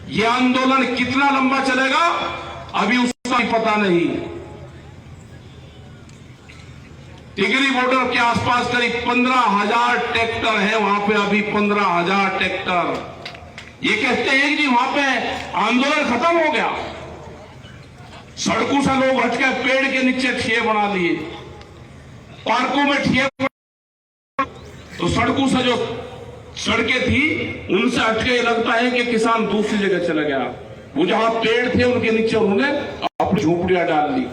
ये आंदोलन कितना लंबा चलेगा अभी उसका पता नहीं। टिकरी बॉर्डर के आसपास करीब 15,000 ट्रैक्टर है वहां पे, अभी 15,000 ट्रैक्टर। ये कहते हैं कि वहां पे आंदोलन खत्म हो गया, सड़कों से लोग हटके पेड़ के नीचे ठिये बना लिए, पार्कों में ठिये, तो सड़कों से जो सड़कें थी उनसे हटके लगता है कि किसान दूसरी जगह चला गया। वो जहां पेड़ थे उनके नीचे उन्होंने अपनी झोपड़ियां डाल ली,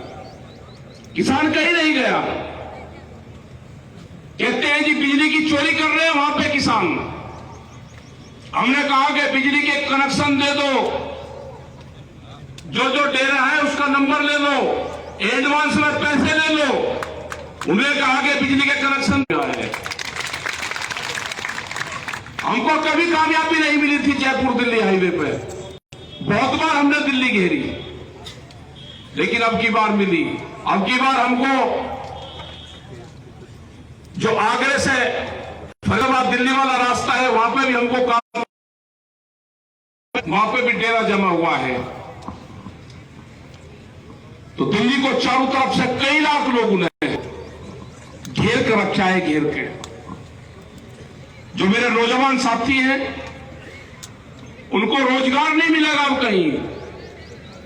किसान कहीं नहीं गया। कहते हैं जी बिजली की चोरी कर रहे हैं वहां पे किसान। हमने कहा कि बिजली के कनेक्शन दे दो, जो जो दे रहा है उसका नंबर ले लो, एडवांस में पैसे ले लो। उन्हें कहा कि बिजली के कनेक्शन है। हमको कभी कामयाबी नहीं मिली थी जयपुर दिल्ली हाईवे पे, बहुत बार हमने दिल्ली घेरी, लेकिन अब की बार मिली। अब की बार हमको जो आगरे से फैजाबाद दिल्ली वाला रास्ता है वहां पे भी हमको काम, वहां पे भी डेरा जमा हुआ है। तो दिल्ली को चारों तरफ से कई लाख लोगों ने घेर कर रखा है, घेर के। जो मेरे नौजवान साथी हैं उनको रोजगार नहीं मिलेगा अब कहीं।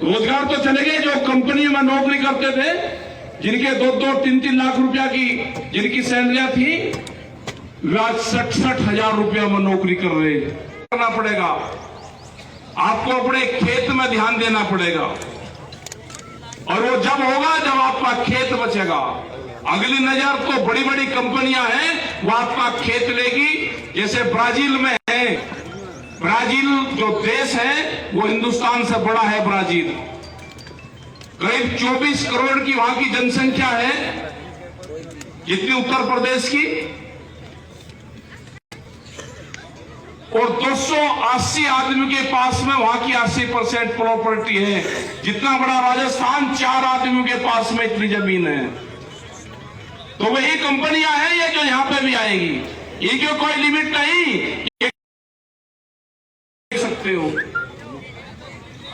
रोजगार तो चले गए जो कंपनी में नौकरी करते थे, जिनके 2-2, 3-3 लाख रुपया की जिनकी सैलरियां थी, वे आज 60-60 रुपया में नौकरी कर रहे हैं। करना पड़ेगा आपको, अपने खेत में ध्यान देना पड़ेगा, और वो जब होगा जब आपका खेत बचेगा। अगली नजर तो बड़ी बड़ी कंपनियां हैं वो आपका खेत लेगी, जैसे ब्राजील में है। ब्राजील जो देश है वो हिंदुस्तान से बड़ा है। ब्राजील करीब 24 करोड़ की वहां की जनसंख्या है, जितनी उत्तर प्रदेश की, और 280 आदमी के पास में वहां की 80% प्रॉपर्टी है। जितना बड़ा राजस्थान, 4 आदमियों के पास में इतनी जमीन है। तो वही कंपनियां हैं ये जो यहां पे भी आएगी, इनकी कोई लिमिट नहीं, देख सकते हो।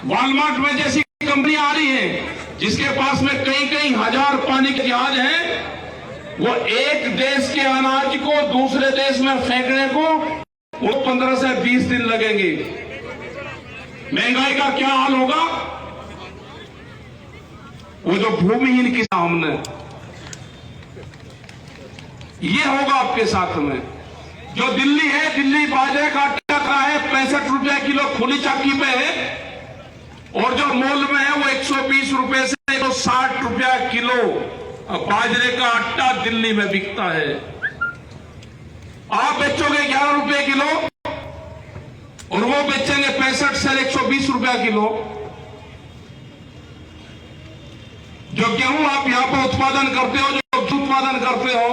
वॉलमार्ट में जैसी कंपनियां आ रही हैं जिसके पास में कई हजार पानी के जहाज हैं, वो एक देश के अनाज को दूसरे देश में फेंकने को वो 15 से 20 दिन लगेंगे। महंगाई का क्या हाल होगा? वो जो भूमिहीन किसान, हमने ये होगा आपके साथ में। जो दिल्ली है, दिल्ली बाजरे का आटा का है 65 रुपया किलो खुली चाकी पे है, और जो मोल में है वो 120 रुपए से 160 रुपया किलो बाजरे का आटा दिल्ली में बिकता है। आप बेचोगे 11 रुपए किलो और वो बेचेंगे 65 से 120 रुपया किलो। जो गेहूं आप यहां पर उत्पादन करते हो, जो उत्पादन करते हो,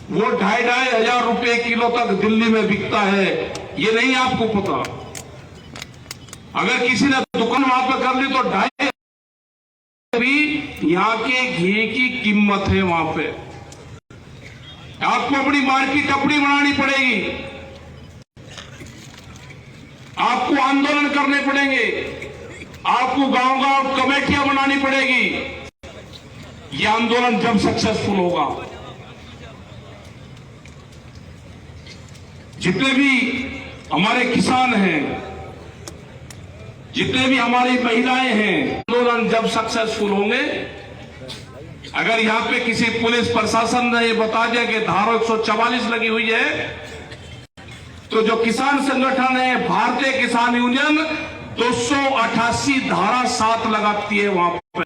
वो 2,500 हजार रुपए किलो तक दिल्ली में बिकता है। ये नहीं आपको पता। अगर किसी ने दुकान वहां पर कर ली तो 2.5 भी यहां के घी की कीमत है वहां पे। आपको अपनी मार्केट अपनी बनानी पड़ेगी, आपको आंदोलन करने पड़ेंगे, आपको गांव-गांव कमेटियां बनानी पड़ेगी। यह आंदोलन जब सक्सेसफुल होगा, जितने भी हमारे किसान हैं, जितने भी हमारी महिलाएं हैं, आंदोलन जब सक्सेसफुल होंगे, अगर यहां पे किसी पुलिस प्रशासन ने ये बता दिया कि धारा 144 लगी हुई है, तो जो किसान संगठन है भारतीय किसान यूनियन 288 धारा 7 लगाती है वहां पर।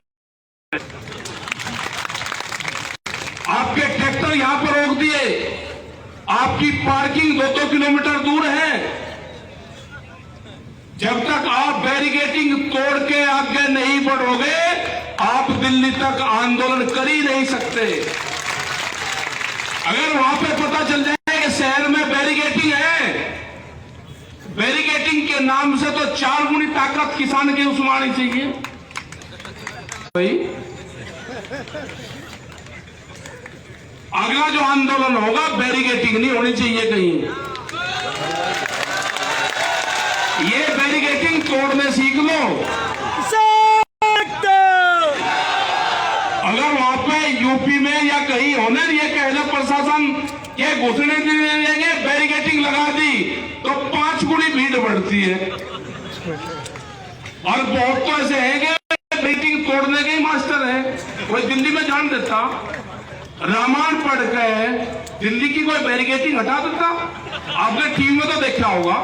आपके ट्रैक्टर यहां पर रोक दिए, आपकी पार्किंग 2-2 किलोमीटर दूर है, जब तक आप बैरिकेडिंग तोड़ के आगे नहीं बढ़ोगे आप दिल्ली तक आंदोलन कर ही नहीं सकते। अगर वहां पे पता चल जाए कि शहर में बैरिकेडिंग है, बैरिकेडिंग के नाम से तो 4 गुनी ताकत किसान के उसमें आनी चाहिए भाई। अगला जो आंदोलन होगा बैरिकेडिंग नहीं होनी चाहिए कहीं। ये बैरिकेडिंग तोड़ने सीख लो। अगर वहां पे यूपी में या कहीं होने ये कह दे प्रशासन के घुसने देंगे, बैरिकेडिंग लगा दी तो 5 गुनी भीड़ बढ़ती है। और बहुत तो ऐसे हैं कि बैरिकेडिंग तोड़ने के ही मास्टर है। कोई दिल्ली में जान देता, रामायण पढ़ के दिल्ली की कोई बैरिकेडिंग हटा देता? आपने टीवी में तो देखा होगा।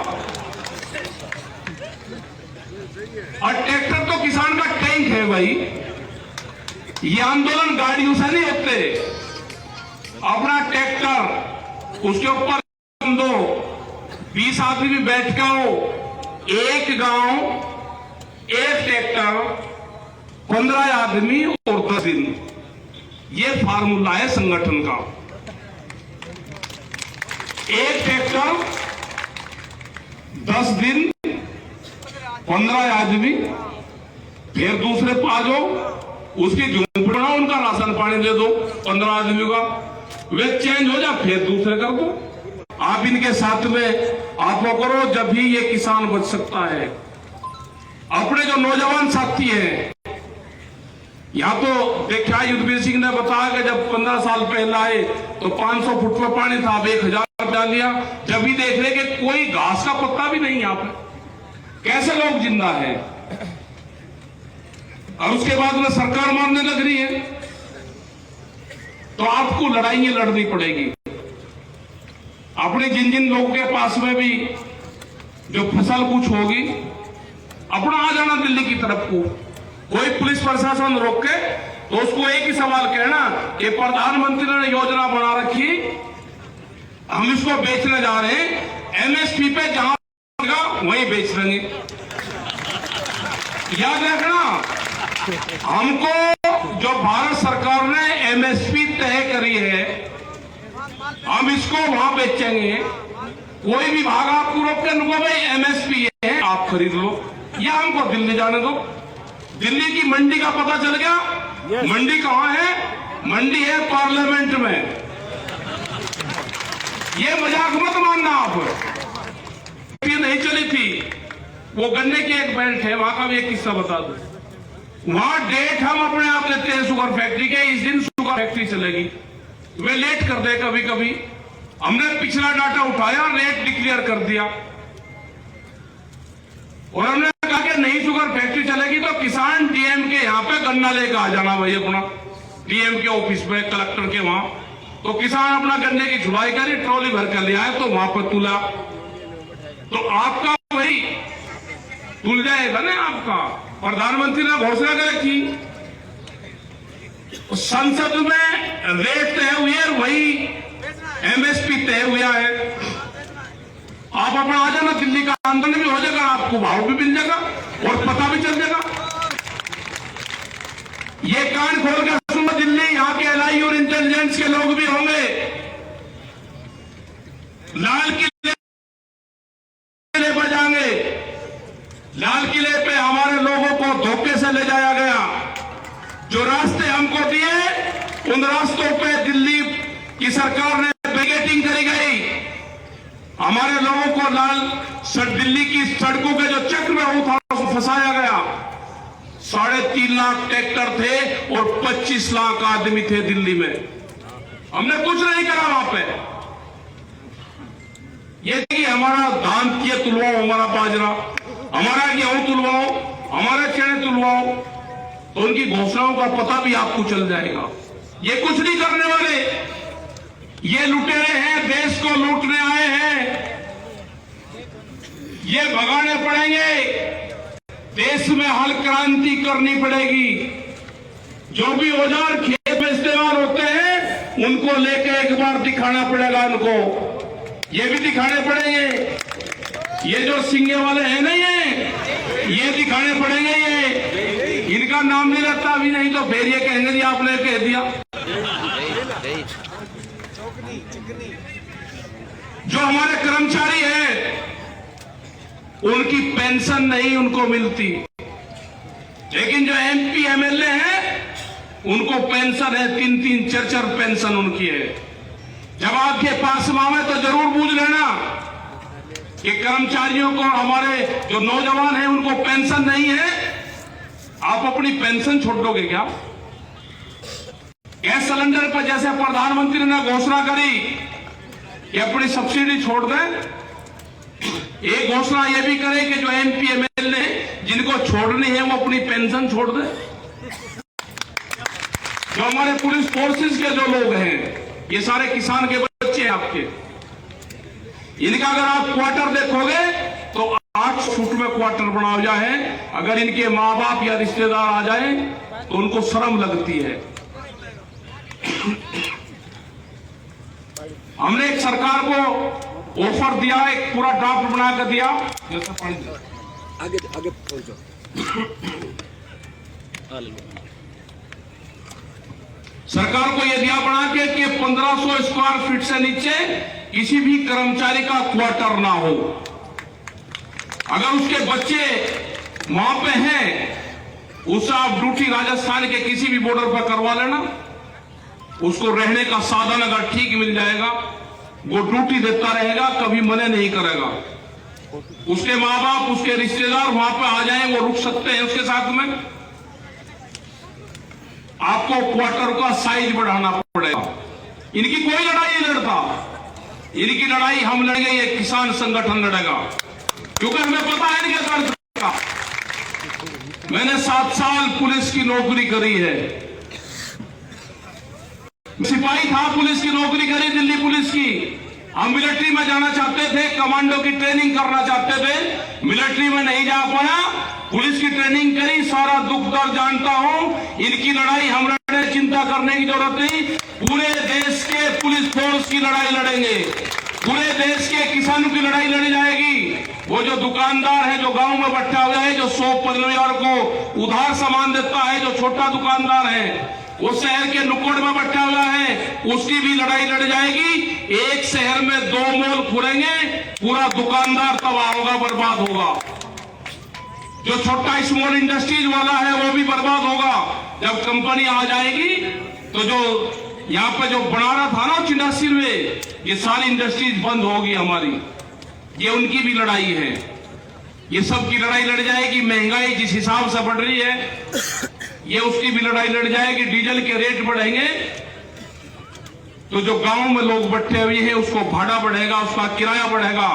और ट्रैक्टर तो किसान का टैंक है भाई। ये आंदोलन गाड़ियों से नहीं होते। अपना ट्रैक्टर, उसके ऊपर दो 20 आदमी भी बैठ के हो, एक गांव एक ट्रैक्टर 15 आदमी और 10 दिन। ये फार्मूला है संगठन का। एक ट्रैक्टर 10 दिन 15 आदमी, फिर दूसरे पा जाओ, उसकी झोंपड़ी बनाओ, उनका राशन पानी दे दो 15 आदमी का, वे चेंज हो जा, फिर दूसरे कर दो। आप इनके साथ में आप वो करो, जब भी ये किसान बच सकता है। अपने जो नौजवान साथी हैं, यहां तो देखा युद्धवीर सिंह ने बताया कि जब 15 साल पहले आए तो 500 फुट पर पानी था, अब 1000 डाल लिया। जब भी देख रहे कि कोई घास का पत्ता भी नहीं, यहां पे कैसे लोग जिंदा है। और उसके बाद में सरकार मारने लग रही है, तो आपको लड़ाइयां लड़नी पड़ेगी। अपने जिन जिन लोगों के पास में भी जो फसल कुछ होगी, अपना आ जाना दिल्ली की तरफ को। कोई पुलिस प्रशासन रोक के तो उसको एक ही सवाल कहना कि प्रधानमंत्री ने योजना बना रखी, हम इसको बेचने जा रहे हैं, एमएसपी पे जहां वहीं बेच देंगे। याद रखना, हमको जो भारत सरकार ने एमएसपी तय करी है, हम इसको वहां बेचेंगे। कोई भी भाग आपको रोक के नको भाई एमएसपी है, आप खरीद लो, या हमको दिल्ली जाने दो। दिल्ली की मंडी का पता चल गया। मंडी कहां है? मंडी है पार्लियामेंट में। ये मजाक मत मानना आप। ये नहीं चली थी, वो गन्ने की एक बेल्ट है, वहां का भी एक किस्सा बता दो। वहां डेट हम अपने आप लेते हैं शुगर फैक्ट्री के, इस दिन शुगर फैक्ट्री चलेगी, वे लेट कर दे कभी कभी। हमने पिछला डाटा उठाया, रेट डिक्लेयर कर दिया, और हमने कहा कि नहीं शुगर फैक्ट्री चलेगी तो किसान डीएम के यहां पे गन्ना लेकर आ जाना भाई, अपना डीएम के ऑफिस पे, कलेक्टर के वहां। तो किसान अपना गन्ने की छुड़ाई करी, ट्रॉली भर कर ले आए, तो वहां पर तुला, तो आपका वही तुल जाएगा ना आपका। प्रधानमंत्री ने घोषणा कर रखी, संसद में रेट तय हुई है, वही एमएसपी तय हुआ है। आप अपना आ जाना, दिल्ली का आंदोलन भी हो जाएगा, आपको भाव भी मिल जाएगा और पता भी चल जाएगा। ये कान खोल कर सुनो, दिल्ली यहां के एलआई और इंटेलिजेंस के लोग भी होंगे। लाल किले पर जाएंगे, लाल किले पे हमारे लोगों को धोखे से ले जाया गया। जो रास्ते हमको दिए, उन रास्तों पे दिल्ली की सरकार ने बैरिकेडिंग करी गई। हमारे लोगों को दिल्ली की सड़कों के जो चक्रव्यूह था उसको फंसाया गया। 3.5 लाख ट्रैक्टर थे और 25 लाख आदमी थे दिल्ली में। हमने कुछ नहीं करा वहां पे। ये कि हमारा धान किए तुलवाओ, हमारा बाजरा, हमारा गेहूं तुलवाओ, हमारे चने तुलवाओ, तो उनकी घोषणाओं का पता भी आपको चल जाएगा। ये कुछ नहीं करने वाले, ये लुटेरे हैं, देश को लूटने आए हैं। ये भगाने पड़ेंगे, देश में हल क्रांति करनी पड़ेगी। जो भी औजार खेत में इस्तेमाल होते हैं उनको लेके एक बार दिखाना पड़ेगा उनको, ये भी दिखाने पड़ेंगे। ये जो सिंगे वाले हैं ना, ये दिखाने पड़ेंगे। ये इनका नाम नहीं रहता अभी, नहीं तो फिर ये कहेंगे जी आपने कह दिया। जो हमारे कर्मचारी हैं उनकी पेंशन नहीं उनको मिलती, लेकिन जो एमपी एमएलए हैं उनको पेंशन है, 3-3, 4-4 पेंशन उनकी है। जब आपके पास मांगे तो जरूर पूछ लेना कि कर्मचारियों को, हमारे जो नौजवान हैं उनको पेंशन नहीं है, आप अपनी पेंशन छोड़ दोगे क्या? गैस सिलेंडर पर जैसे प्रधानमंत्री ने घोषणा करी कि अपनी सब्सिडी छोड़ दें, एक घोषणा यह भी करे कि जो एमपी एमएलए जिनको छोड़नी है वो अपनी पेंशन छोड़ दें। जो हमारे पुलिस फोर्सेस के जो लोग हैं, ये सारे किसान के बच्चे हैं आपके, इनका अगर आप क्वार्टर देखोगे तो 8 फुट में क्वार्टर बना हुआ है। अगर इनके माँ बाप या रिश्तेदार आ जाए तो उनको शर्म लगती है। हमने एक सरकार को ऑफर दिया, एक पूरा ड्राफ्ट बना कर दिया। आगे आगे पहुंचो। सरकार को यह दिया बना के कि 1500 स्क्वायर फीट से नीचे किसी भी कर्मचारी का क्वार्टर ना हो। अगर उसके बच्चे वहां पे हैं, उससे आप ड्यूटी राजस्थान के किसी भी बॉर्डर पर करवा लेना, उसको रहने का साधन अगर ठीक मिल जाएगा, वो ड्यूटी देता रहेगा, कभी मना नहीं करेगा। उसके माँ बाप, उसके रिश्तेदार वहां पे आ जाए, वो रुक सकते हैं उसके साथ में। आपको क्वार्टर का साइज बढ़ाना पड़ेगा। इनकी कोई लड़ाई नहीं लड़ता, इनकी लड़ाई हम लड़ेंगे, ये किसान संगठन लड़ेगा, क्योंकि हमें पता है इनके दर्द का। मैंने 7 साल पुलिस की नौकरी करी है, सिपाही था, पुलिस की नौकरी करी, दिल्ली पुलिस की। हम मिलिट्री में जाना चाहते थे, कमांडो की ट्रेनिंग करना चाहते थे, मिलिट्री में नहीं जा पाया, पुलिस की ट्रेनिंग करी, सारा दुख दर्द जानता हूं। इनकी लड़ाई हम लड़े, चिंता करने की जरूरत नहीं। पूरे देश के पुलिस फोर्स की लड़ाई लड़ेंगे, पूरे देश के किसानों की लड़ाई लड़ी जाएगी। वो जो दुकानदार है, जो गांव में बैठा हुआ है, जो 100 परिवार को उधार सामान देता है, जो छोटा दुकानदार है, वो शहर के नुक्कड़ में बैठा हुआ है, उसकी भी लड़ाई लड़ जाएगी। एक शहर में 2 मॉल खुलेंगे, पूरा दुकानदार तबाह होगा, बर्बाद होगा। जो छोटा स्मॉल इंडस्ट्रीज वाला है वो भी बर्बाद होगा। जब कंपनी आ जाएगी तो जो यहाँ पे जो बना रहा था ना चिंडासी में, ये सारी इंडस्ट्रीज बंद होगी हमारी। ये उनकी भी लड़ाई है, ये सब की लड़ाई लड़ जाएगी। महंगाई जिस हिसाब से बढ़ रही है, ये उसकी भी लड़ाई लड़ जाएगी। डीजल के रेट बढ़ेंगे तो जो गांव में लोग बैठे हुए हैं उसको भाड़ा बढ़ेगा, उसका किराया बढ़ेगा,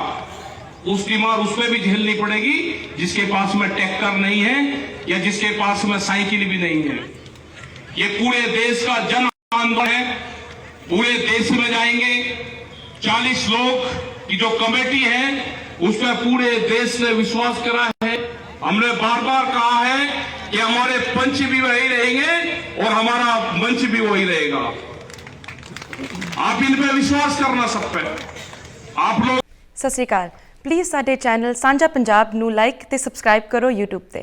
उसकी मार उसमें भी झेलनी पड़ेगी, जिसके पास में ट्रैक्टर नहीं है या जिसके पास में साइकिल भी नहीं है। ये पूरे देश का जन आंदोलन है, पूरे देश में जाएंगे। 40 लोग की जो कमेटी है उस पर पूरे देश ने विश्वास करा है। हमने बार बार कहा है कि हमारे पंच भी वही रहेंगे और हमारा मंच भी वही रहेगा। आप इन पे विश्वास करना, सब पे आप लोग। सत श्री अकाल। प्लीज़ साडे चैनल सांझा पंजाब नू लाइक ते सबसक्राइब करो यूट्यूब ते।